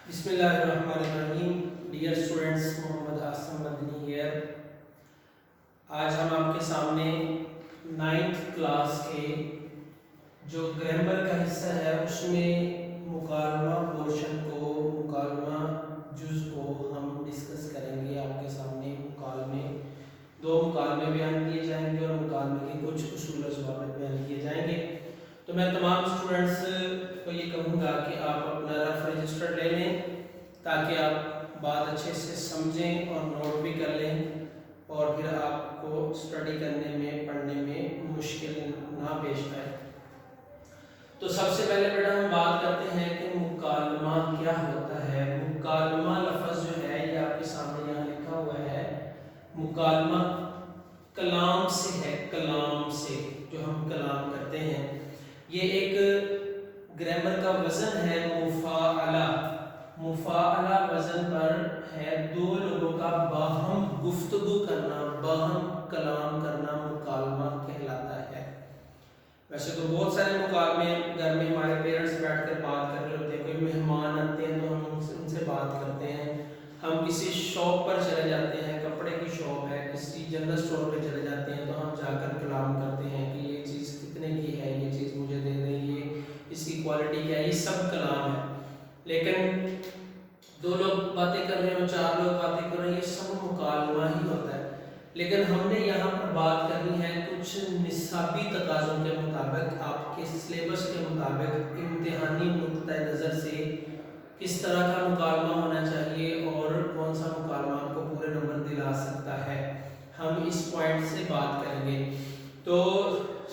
بسم اللہ الرحمن الرحیم. ڈیئر اسٹوڈنٹس، محمد آسم مدنی ہیئر. آج ہم آپ کے سامنے 9th کلاس کے جو گرامر کا حصہ ہے اس میں مکالمہ پورشن کو، مکالمہ جز کو ہم ڈسکس کریں گے. آپ کے سامنے دو مکالمے بیان کیے جائیں گے اور مکالمے کے کچھ اصول و ضوابط بیان کیے جائیں گے. تو میں تمام اسٹوڈنٹس کو یہ کہوں گا کہ آپ اپنا رف رجسٹر لے لیں تاکہ آپ بات اچھے سے سمجھیں اور نوٹ بھی کر لیں اور پھر آپ کو اسٹڈی کرنے میں، پڑھنے میں مشکل نہ پیش آئے. تو سب سے پہلے بیٹا ہم بات کرتے ہیں کہ مکالمہ کیا ہوتا ہے. مکالمہ لفظ جو ہے یہ آپ کے سامنے یہاں لکھا ہوا ہے. مکالمہ کلام سے ہے، کلام سے جو ہم کلام کرتے ہیں. یہ ایک گرامر کا وزن ہے مفاعلہ. مفاعلہ وزن پر ہے دو لوگوں کا باہم گفتگو کرنا، باہم کلام کرنا مکالمہ کہلاتا ہے. ویسے تو بہت سارے مکالمے گھر میں ہمارے پیرنٹس بیٹھ کر بات کر رہے ہوتے ہیں. کوئی مہمان آتے ہیں تو ہم ان سے بات کرتے ہیں. ہم کسی شاپ پر چلے جاتے ہیں، کپڑے کی شاپ ہے، کسی جنرل اسٹور پہ چلے جاتے ہیں تو ہم جا کر کلام کرتے ہیں کہ یہ چیز کتنے کی ہے، یہ چیز مجھے دے دیں، یہ اس کی کوالٹی کیا ہے. یہ سب کلام ہے. لیکن دو لوگ باتیں کر رہے ہیں، چار لوگ باتیں کر رہے ہیں، یہ سب مکالمہ ہی ہوتا ہے. لیکن ہم نے یہاں پر بات کرنی ہے کچھ نصابی تقاضوں کے مطابق، آپ کے سلیبس کے مطابق، امتحانی نقطۂ نظر سے کس طرح کا مکالمہ ہونا چاہیے اور کون سا مکالمہ آپ کو پورے نمبر دلا سکتا ہے. ہم اس پوائنٹ سے بات کریں گے. تو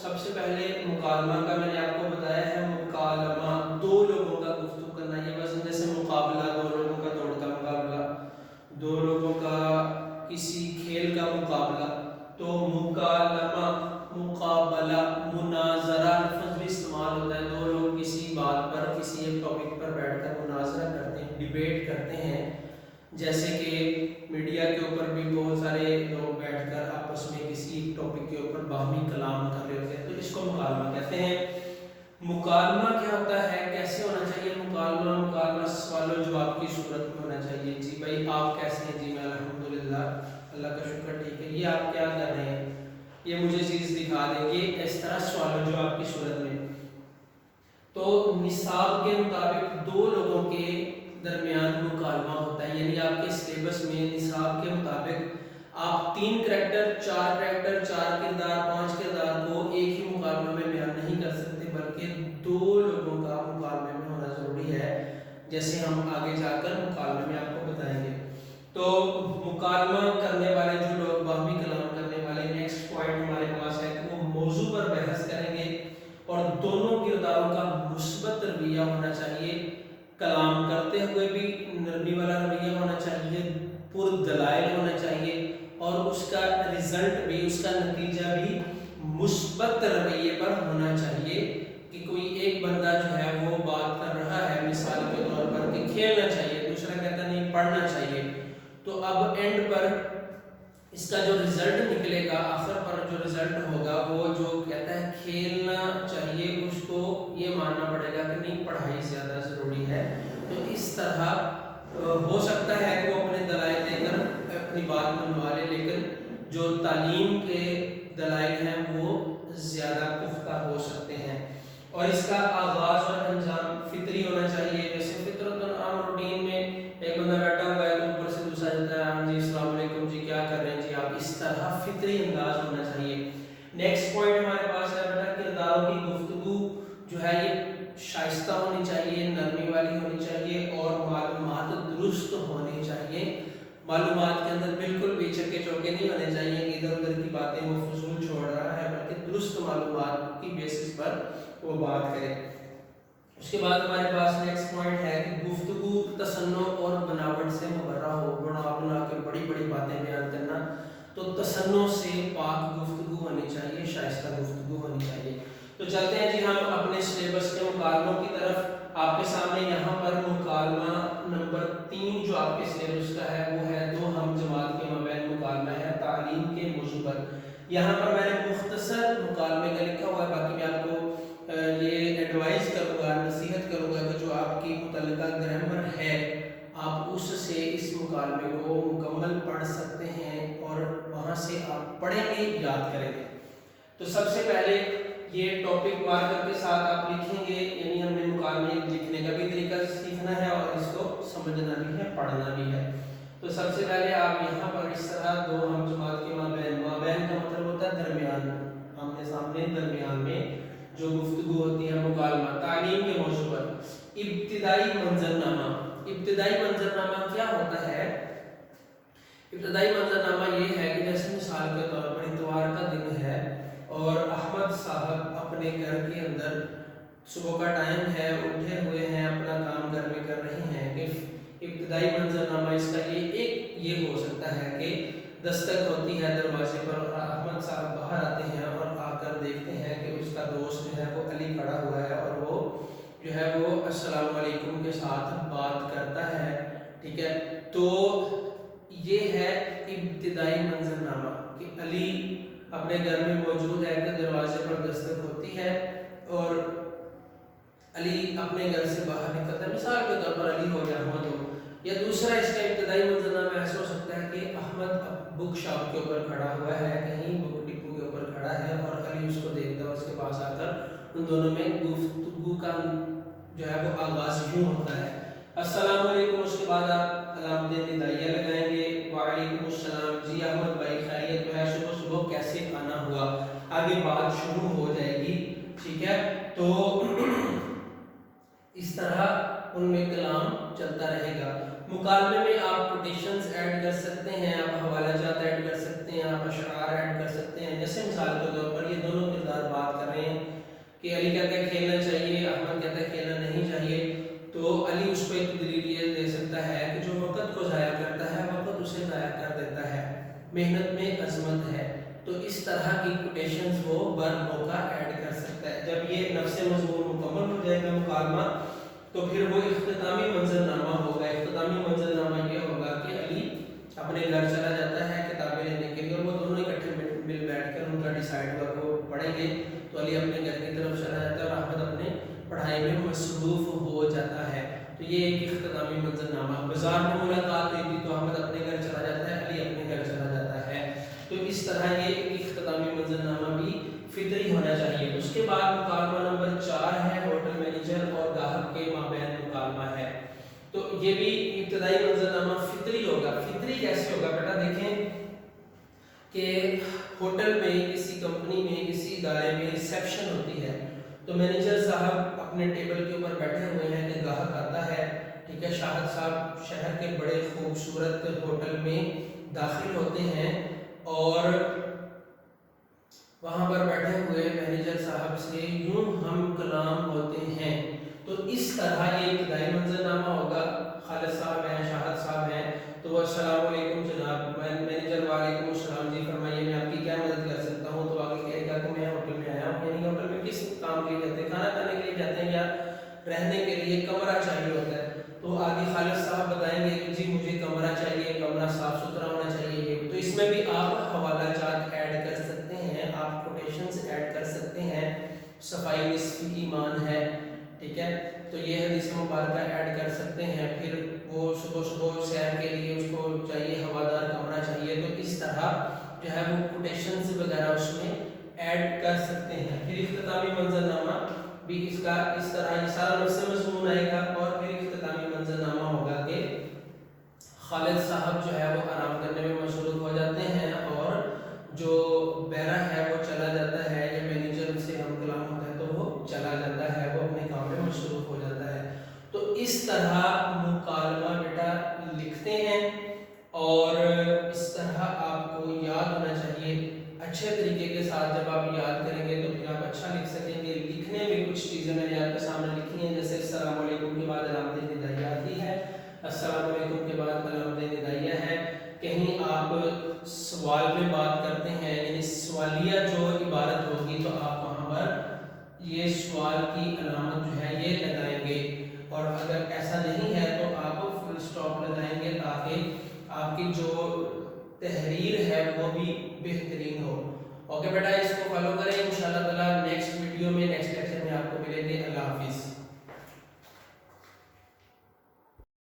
سب سے پہلے مکالمہ کا میں نے آپ کو بتایا ہے، مکالمہ دو لوگوں کا گفتگو کرنا. یہ وزن جیسے مقابلہ، دو لوگوں کا دوڑ کا مقابلہ، دو لوگوں کا کسی کھیل کا مقابلہ. تو مکالمہ، مقابلہ، مناظرہ لفظ بھی استعمال ہوتا ہے. دو لوگ کسی بات پر، کسی ایک ٹاپک پر بیٹھ کر مناظرہ کرتے ہیں، ڈیبیٹ کرتے ہیں. جیسے کہ میڈیا کے اوپر بھی بہت سارے لوگ بیٹھ کر آپس میں کسی ٹاپک کے اوپر باہمی کلام کر رہے ہوتے ہیں، تو اس کو مکالمہ کہتے ہیں. مکالمہ کیا ہوتا ہے، کیسے ہونا چاہیے مکالمہ سوال و جواب کی صورت میں ہونا چاہیے. جی بھائی آپ کیسے ہیں؟ جی میں الحمدللہ، اللہ کا شکر ٹھیک ہے. یہ آپ کیا کر رہے ہیں؟ یہ مجھے چیز دکھا دیں. یہ اس طرح سوال و جواب کی صورت میں. تو نصاب کے مطابق دو لوگوں کے درمیان مکالمہ ہوتا ہے. یعنی آپ کے سلیبس میں نصاب کے مطابق آپ 3 کریکٹر، 4 کریکٹر، 4 کردار، 5 کردار کو ایک ہی مکالمے میں بیان نہیں کر سکتے، بلکہ دو لوگوں کا مکالمے میں ہونا ضروری ہے، جیسے ہم آگے جا کر مکالمے میں آپ کو بتائیں گے. تو مکالمہ کرنے والے جو لوگ، باہمی کلام کرنے والے، نیکسٹ پوائنٹ ہمارے پاس ہے کہ وہ موضوع پر بحث کریں گے اور دونوں کرداروں کا مثبت رویہ ہونا چاہیے. کلام کرتے ہوئے بھی نرمی والا رویہ ہونا چاہیے، پر دلائل ہونا چاہیے، اور اس کا رزلٹ بھی، اس کا نتیجہ بھی مثبت رویے پر ہونا چاہیے. کہ کوئی ایک بندہ جو ہے وہ بات کر رہا ہے مثال کے طور پر کہ کھیلنا چاہیے، دوسرا کہتا نہیں پڑھنا چاہیے. تو اب اینڈ پر اس کا جو رزلٹ نکلے گا، آخر پر جو رزلٹ ہوگا، وہ جو کہتا ہے کھیلنا چاہیے اس کو یہ ماننا پڑے گا کہ نہیں پڑھائی زیادہ ضروری ہے. تو اس طرح ہو سکتا ہے کہ وہ اپنے دلائل دے کر اپنی بات منوا لے، لیکن جو تعلیم کے دلائل ہیں وہ زیادہ پختہ ہو سکتے ہیں. اور اس کا آغاز اور انجام فطری ہونا چاہیے. جیسے فطرت عام روٹین میں ایک بندہ بیٹھا ہوا ہے تو اوپر سے دوسرا جاتا ہے، ہاں جی السلام علیکم جی، کیا کر رہے ہیں جی آپ. اس طرح فطری انداز ہونا چاہیے. نیکسٹ پوائنٹ ہمارے پاس ہے بیٹا، کرداروں کی گفتگو جو ہے یہ شائستہ ہونی چاہیے، نرمی والی ہونی چاہیے اور معلومات درست ہونی چاہیے. معلومات کے اندر بالکل بھی چکے چوکے نہیں ہونے چاہیے، ادھر ادھر کی باتیں وہ فضول چھوڑ رہا ہے، بلکہ درست معلومات کی بیسس پر وہ بات کرے. اس کے بعد ہمارے پاس نیکسٹ پوائنٹ ہے کہ گفتگو تصنع اور بناوٹ سے مبرہ ہو. بنا کے بڑی بڑی باتیں بیان کرنا، تو تصنع سے پاک گفتگو ہونی چاہیے، شائستہ گفتگو ہونی چاہیے. تو چلتے ہیں جی ہم اپنے سلیبس کے مکالموں کی طرف. آپ کے سامنے یہاں پر مکالمہ نمبر 3 جو آپ کے سلیبس کا ہے وہ ہے دو ہم جماعت کے مابین مکالمہ ہے تعلیم کے موضوع پر. یہاں پر میں نے مختصر مکالمے کا لکھا ہوا ہے، باقی میں آپ کو یہ ایڈوائز کروں گا، نصیحت کروں گا کہ جو آپ کی متعلقہ گرامر ہے آپ اس سے اس مکالمے کو مکمل پڑھ سکتے ہیں اور وہاں سے آپ پڑھیں گے، یاد کریں گے۔ تو سب سے پہلے یہ ٹاپک مارکر کے ساتھ آپ لکھیں گے، یعنی ہم نے مکالمے لکھنے کا بھی طریقہ سیکھنا ہے اور اس کو سمجھنا بھی ہے، پڑھنا بھی ہے۔ تو سب سے پہلے آپ یہاں پر اس طرح دو ہم جماعت کے مابین، مابین کا مطلب ہوتا ہے درمیان میں، آمنے سامنے درمیان میں جو گفتگو ہوتی ہے، مکالمہ تعلیم کے موضوع پر۔ ابتدائی منظرنامہ، ابتدائی منظرنامہ کیا ہوتا ہے؟ ابتدائی منظرنامہ یہ ہے کہ جیسے مثال کے طور پر اتوار کا دن ہے اور احمد صاحب اپنے گھر کے اندر صبح کا ٹائم ہے، اٹھے ہوئے ہیں، اپنا کام گھر میں کر رہے ہیں، کہ ابتدائی منظرنامہ اس کا یہ ہو سکتا ہے کہ دستک ہوتی ہے دروازے پر اور احمد صاحب باہر آتے ہیں اور آ کر دیکھتے ہیں کہ اس کا دوست جو ہے وہ علی کھڑا ہوا ہے اور وہ جو ہے وہ السلام علیکم کے ساتھ بات کرتا ہے، ٹھیک ہے۔ تو یہ ہے ابتدائی منظرنامہ کہ علی اپنے گھر میں موجود ہے کہ دروازے پر دستک ہوتی ہے اور علی اپنے گھر سے باہر نکلتا ہے، مثال کے طور پر علی ہو یا احمد ہو۔ یا دوسرا اس کا ابتدائی منظرنامہ ایسا ہو سکتا ہے کہ احمد بک شاپ کے اوپر کھڑا ہوا ہے، کہیں بک ڈپو کے اوپر کھڑا ہے اور علی اس کو دیکھتا ہے، اس کے پاس آ کر ان دونوں میں گفتگو کا جو ہے وہ آغاز یوں ہوتا ہے، السلام علیکم، اس کے بعد آپ علامت ندائیہ لگائیں گے، وعلیکم السلام، جی احمد بھائی خیریت تو ہے، صبح صبح کیسے آنا ہوا، آگے بات شروع ہو جائے گی، ٹھیک ہے۔ تو اس طرح ان میں کلام چلتا رہے گا۔ مکالمے میں آپ کوٹیشنز ایڈ کر سکتے ہیں، آپ حوالہ جات ایڈ کر سکتے ہیں، آپ اشعار ایڈ کر سکتے ہیں۔ جیسے مثال کے طور پر یہ دونوں کردار بات کر رہے ہیں کہ علی کہتا ہے کھیلنا چاہیے، احمد کہتا ہے کھیلنا نہیں چاہیے، تو علی اس کو ایک تدلیل یہ دے سکتا ہے کہ جو وقت کو ضائع کرتا ہے وقت اسے ضائع کر دیتا ہے، محنت میں عظمت ہے۔ تو اس طرح کی کوٹیشنز وہ بر موقع ایڈ کر سکتا ہے۔ جب یہ نفس مضمون مکمل ہو جائے گا مکالمہ، تو پھر وہ اختتامی منظرنامہ ہوگا۔ اختتامی منظرنامہ یہ ہوگا کہ علی اپنے گھر چلا جاتا ہے کتابیں لینے کے لیے اور وہ دونوں اکٹھے مل بیٹھ کر ان کا ڈیسائیڈ ہوا کہ وہ پڑھیں گے، تو علی اپنے گھر کی طرف چلا جاتا ہے اور احمد اپنے پڑھائی میں مصروف ہو جاتا ہے۔ تو یہ ایک اختتامی منظرنامہ۔ بازار میں ملاقات ہوئی تھی تو احمد اپنے گھر چلا جاتا ہے، علی اپنے گھر چلا جاتا ہے۔ تو اس طرح یہ ایک اختتامی منظرنامہ بھی فطری ہونا چاہیے۔ اس کے بعد مکالمہ نمبر 4 ہے ہوٹل مینیجر اور گاہک کے مابین مکالمہ ہے۔ تو یہ بھی ابتدائی منظرنامہ فطری ہوگا۔ فطری کیسے ہوگا بیٹا؟ دیکھیں کہ ہوٹل میں، کسی کمپنی میں، کسی ادارے میں ریسیپشن ہوتی ہے، تو مینیجر صاحب اپنے ٹیبل کے اوپر بیٹھے ہوئے ہیں کہ گاہک آتا ہے، ٹھیک ہے، شاہد صاحب شہر کے بڑے خوبصورت ہوٹل میں داخل ہوتے ہیں اور وہاں پر بیٹھے ہوئے مینیجر صاحب سے یوں ہم کلام ہوتے ہیں۔ تو اس طرح یہ ابتدائی منظرنامہ ہوگا۔ خالد صاحب ہیں، شاہد صاحب ہیں، تو السلام علیکم جناب، مینیجر وعلیکم السلام، جی فرمائیے میں آپ کی کیا مدد کر سکتا ہوں؟ تو آگے کہے گا کہ میں ہوٹل میں آیا ہوں، یعنی ہوٹل میں کس کام کے لیے جاتے ہیں؟ کھانا کھانے کے لیے جاتے ہیں یا رہنے کے لیے کمرہ چاہیے ہوتا ہے؟ تو آگے خالد صاحب بتائیں گے کہ جی مجھے کمرہ چاہیے، کمرہ صاف ستھرا ہونا چاہیے۔ تو اس میں بھی آپ حوالہ جات ایڈ کر سکتے ہیں، آپ کوٹیشنز ایڈ کر سکتے ہیں، صفائی نصف ایمان ہے، ٹھیک ہے، تو یہ حدیث مبارکہ ایڈ کر سکتے ہیں۔ پھر وہ صبح صبح سیر کے لیے اس کو چاہیے ہوادار کمرہ چاہیے، تو اس طرح جو ہے وہ کوٹیشنز وغیرہ اس میں ایڈ کر سکتے ہیں۔ پھر اختتامی منظرنامہ بھی اس کا اس طرح یہ سارا نفس مضمون آئے گا اور پھر اختتامی منظرنامہ ہوگا کہ خالد صاحب جو ہے وہ آرام کرنے میں مصروف ہو جاتے ہیں اور جو بیرا ہے وہ چلا جاتا ہے، یا مینیجر سے ہم کلام ہوتا ہے تو وہ چلا جاتا ہے، وہ اپنے کام میں مصروف ہو جاتا ہے۔ تو اس طرح مکالمہ بیٹا لکھتے ہیں اور اس طرح آپ کو یاد ہونا چاہیے۔ اچھے طریقے کے ساتھ جب آپ یاد کریں گے تو پھر آپ اچھا لکھ سکیں گے۔ لکھنے میں کچھ چیزیں میں نے آپ کے سامنے لکھی ہیں، جیسے السلام علیکم کے بعد علامت ندائیہ آتی ہے، السلام علیکم کے بعد علامت ندائیہ ہے۔ کہیں آپ سوال میں بات کرتے ہیں، یعنی سوالیہ جو عبارت ہوگی تو آپ وہاں پر یہ سوال کی علامت جو ہے یہ لگائیں گے، اور اگر ایسا نہیں ہے تو آپ فل سٹاپ لگائیں گے تاکہ آپ کی جو تحریر ہے وہ بھی بہترین ہو۔ اوکے بیٹا، اس کو فالو کریں، انشاءاللہ تعالی نیکسٹ ویڈیو میں نیکسٹ لیکچر میں آپ کو ملیں گے۔ اللہ حافظ۔